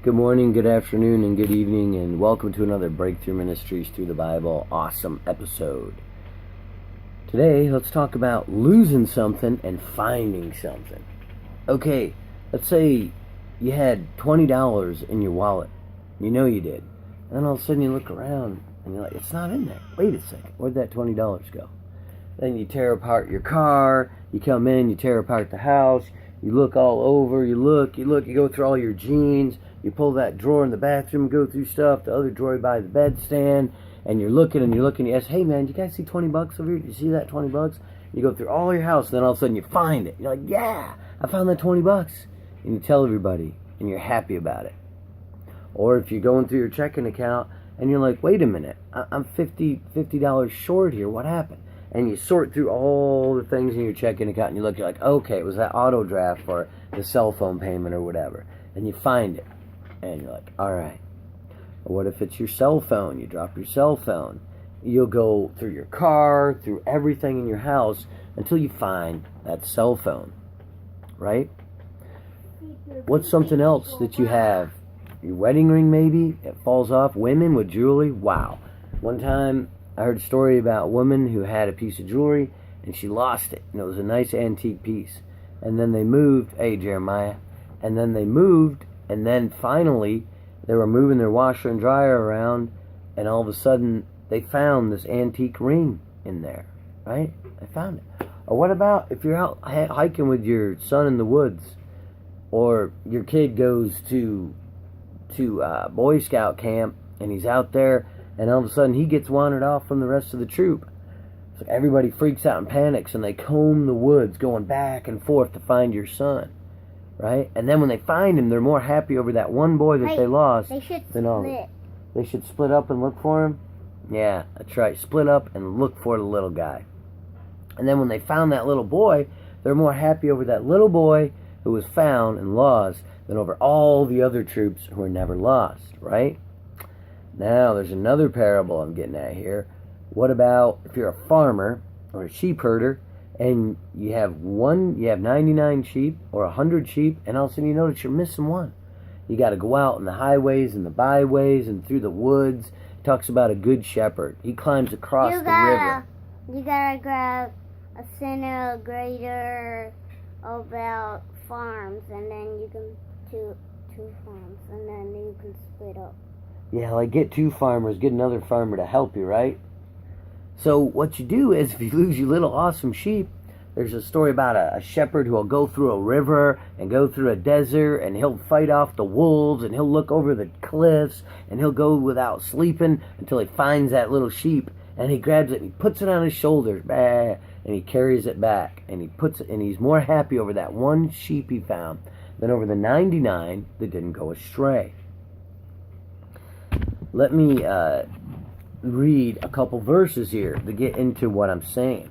Good morning, good afternoon, and good evening, and welcome to another Breakthrough Ministries Through the Bible awesome episode. Today, let's talk about losing something and finding something. Okay, let's say you had $20 in your wallet. You know you did. And then all of a sudden you look around and you're like, it's not in there. Wait a second, where'd that $20 go? Then you tear apart your car, you come in, you tear apart the house, you look all over, you go through all your jeans, you pull that drawer in the bathroom, go through stuff, the other drawer by the bedstand, and you're looking, you ask, hey man, you guys see 20 bucks over here? Did you see that 20 bucks? You go through all your house, and then all of a sudden you find it. You're like, yeah, I found that 20 bucks. And you tell everybody, and you're happy about it. Or if you're going through your checking account, and you're like, wait a minute, I'm $50 short here, what happened? And you sort through all the things in your checking account, and you look, you're like, okay, it was that auto draft for the cell phone payment or whatever. And you find it, and you're like, all right. What if it's your cell phone? You drop your cell phone. You'll go through your car, through everything in your house, until you find that cell phone, right? What's something else that you have? Your wedding ring, maybe? It falls off. Women with jewelry? Wow. One time, I heard a story about a woman who had a piece of jewelry, and she lost it. And it was a nice antique piece. And then they moved, hey, Jeremiah. And then they moved, and then finally, they were moving their washer and dryer around, and all of a sudden, they found this antique ring in there, right? They found it. Or what about if you're out hiking with your son in the woods, or your kid goes to Boy Scout camp, and he's out there, and all of a sudden he gets wandered off from the rest of the troop. So everybody freaks out and panics, and they comb the woods, going back and forth to find your son, right? And then when they find him, they're more happy over that one boy that they lost. They should than all. split. They should split up and look for him? Yeah, that's right. Split up and look for the little guy. And then when they found that little boy, they're more happy over that little boy who was found and lost than over all the other troops who were never lost, right? Now, there's another parable I'm getting at here. What about if you're a farmer or a sheep herder, and you have 99 sheep or 100 sheep, and all of a sudden you notice you're missing one. You got to go out in the highways and the byways and through the woods. It talks about a good shepherd. He climbs across the river. You gotta grab a center, a grader, about farms, and then you can two farms, and then you can split up. Yeah, like get two farmers, get another farmer to help you, right? So what you do is, if you lose your little awesome sheep, there's a story about a shepherd who will go through a river and go through a desert, and he'll fight off the wolves, and he'll look over the cliffs, and he'll go without sleeping until he finds that little sheep, and he grabs it and he puts it on his shoulders, and he carries it back, and he's more happy over that one sheep he found than over the 99 that didn't go astray. Let me read a couple verses here to get into what I'm saying.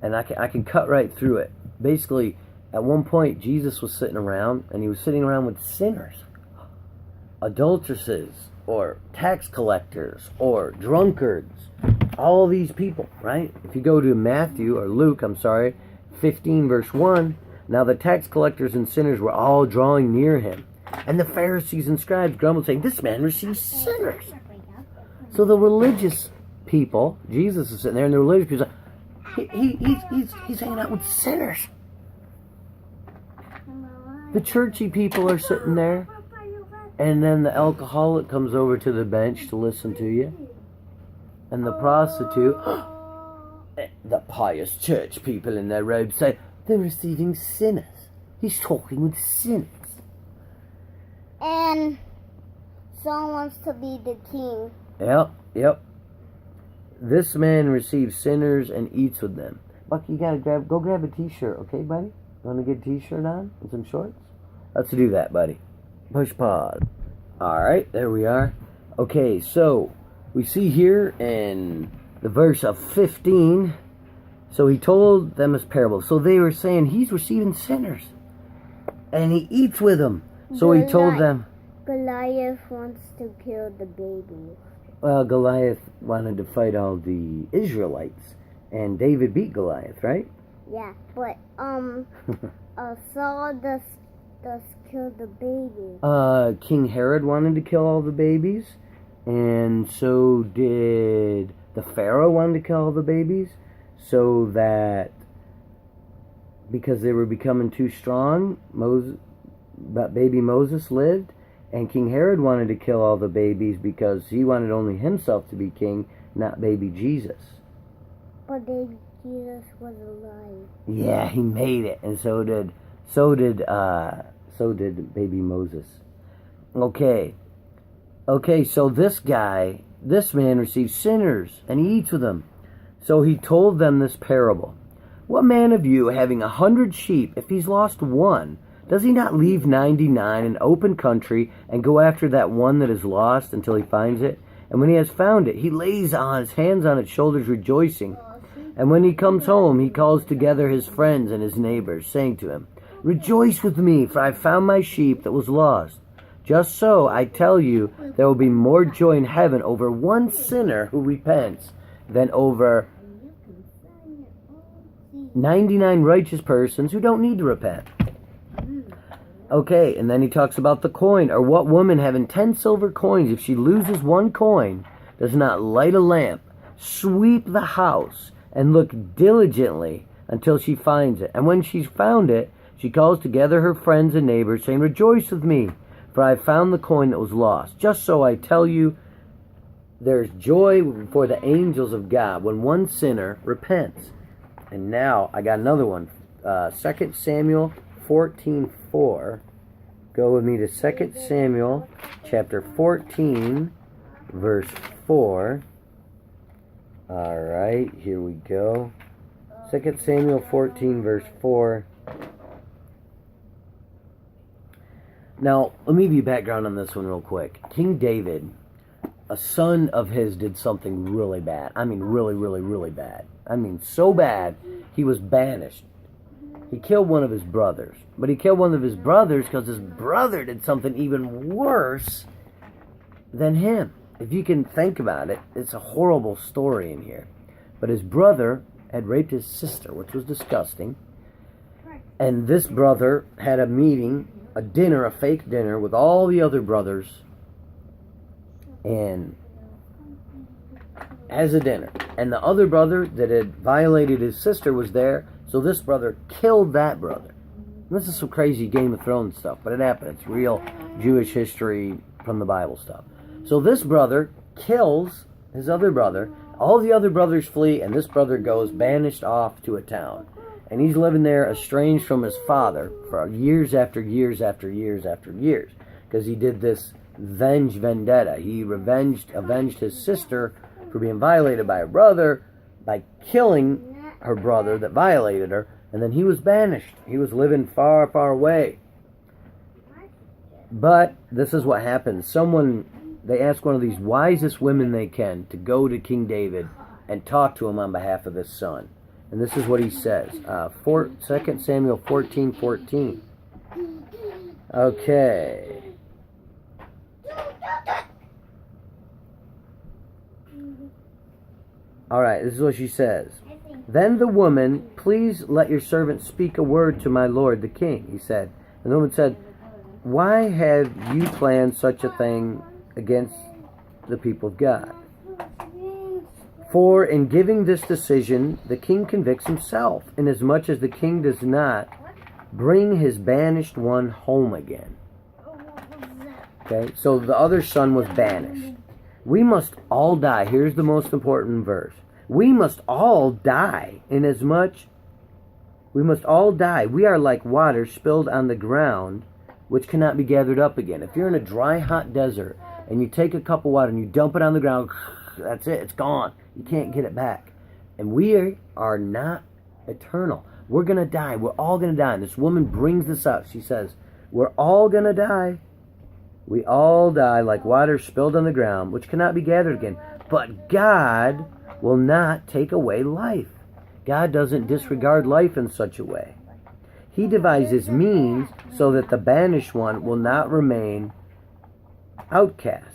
And I can cut right through it. Basically, at one point, Jesus was sitting around, and he was sitting around with sinners, adulteresses, or tax collectors, or drunkards, all these people, right? If you go to Luke, 15 verse 1, now the tax collectors and sinners were all drawing near him. And the Pharisees and scribes grumbled, saying, this man receives sinners. So the religious people, Jesus is sitting there, and the religious people say, he's hanging out with sinners. The churchy people are sitting there, and then the alcoholic comes over to the bench to listen to you. And the prostitute, the pious church people in their robes say, they're receiving sinners. He's talking with sinners. And someone wants to be the king. Yep. This man receives sinners and eats with them. Bucky, you gotta go grab a t-shirt, okay, buddy? Want to get a t-shirt on and some shorts? Let's do that, buddy. Push pause. Alright, there we are. Okay, so we see here in the verse of 15, so he told them his parable. So they were saying he's receiving sinners, and he eats with them. So he told them, Goliath wants to kill the baby. Well, Goliath wanted to fight all the Israelites, and David beat Goliath, right? Yeah, but Saul does killed the baby? King Herod wanted to kill all the babies, and so did the Pharaoh wanted to kill all the babies, so that because they were becoming too strong, baby Moses lived, and King Herod wanted to kill all the babies because he wanted only himself to be king, not baby Jesus. But baby Jesus was alive. Yeah, he made it, and so did baby Moses. Okay, so this man receives sinners, and he eats with them. So he told them this parable. What man of you, having 100 sheep, if he's lost one, does he not leave 99 in open country and go after that one that is lost until he finds it? And when he has found it, he lays on his hands on its shoulders, rejoicing. And when he comes home, he calls together his friends and his neighbors, saying to him, Rejoice with me, for I found my sheep that was lost. Just so, I tell you, there will be more joy in heaven over one sinner who repents than over 99 righteous persons who don't need to repent. Okay, and then he talks about the coin. Or what woman having 10 silver coins, if she loses one coin, does not light a lamp, sweep the house, and look diligently until she finds it? And when she's found it, she calls together her friends and neighbors, saying, Rejoice with me, for I have found the coin that was lost. Just so, I tell you, there's joy for the angels of God when one sinner repents. And now, I got another one. 2 Samuel 14:4. Go with me to 2 Samuel chapter 14, verse 4. Alright, here we go. 2 Samuel 14, verse 4. Now, let me give you background on this one real quick. King David, a son of his, did something really bad. I mean, really, really, really bad. I mean, so bad, he was banished. He killed one of his brothers. But he killed one of his brothers because his brother did something even worse than him. If you can think about it, it's a horrible story in here. But his brother had raped his sister, which was disgusting. And this brother had a meeting, a dinner, a fake dinner with all the other brothers. And as a dinner. And the other brother that had violated his sister was there. So this brother killed that brother. And this is some crazy Game of Thrones stuff, but it happened. It's real Jewish history from the Bible stuff. So this brother kills his other brother. All the other brothers flee, and this brother goes banished off to a town. And he's living there estranged from his father for years after years after years after years. Because he did this vendetta. He avenged his sister for being violated by her brother by killing her brother that violated her, and then he was banished. He was living far, far away. But this is what happens. They ask one of these wisest women they can to go to King David and talk to him on behalf of his son. And this is what he says. 2 Samuel 14:14. Okay. Alright, this is what she says. Then the woman, Please let your servant speak a word to my lord the king, he said. And the woman said, Why have you planned such a thing against the people of God? For in giving this decision, the king convicts himself, inasmuch as the king does not bring his banished one home again. Okay, so the other son was banished. We must all die. Here's the most important verse. We must all die, inasmuch we must all die. We are like water spilled on the ground, which cannot be gathered up again. If you're in a dry, hot desert, and you take a cup of water and you dump it on the ground, that's it, it's gone. You can't get it back. And we are not eternal. We're going to die. We're all going to die. And this woman brings this up. She says, we're all going to die. We all die like water spilled on the ground, which cannot be gathered again. But God will not take away life. God doesn't disregard life in such a way. He devises means so that the banished one will not remain outcast.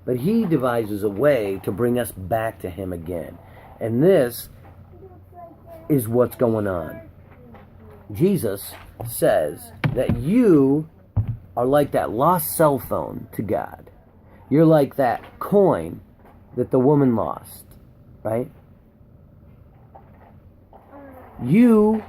But he devises a way to bring us back to him again. And this is what's going on. Jesus says that you are like that lost cell phone to God. You're like that coin that the woman lost, right? You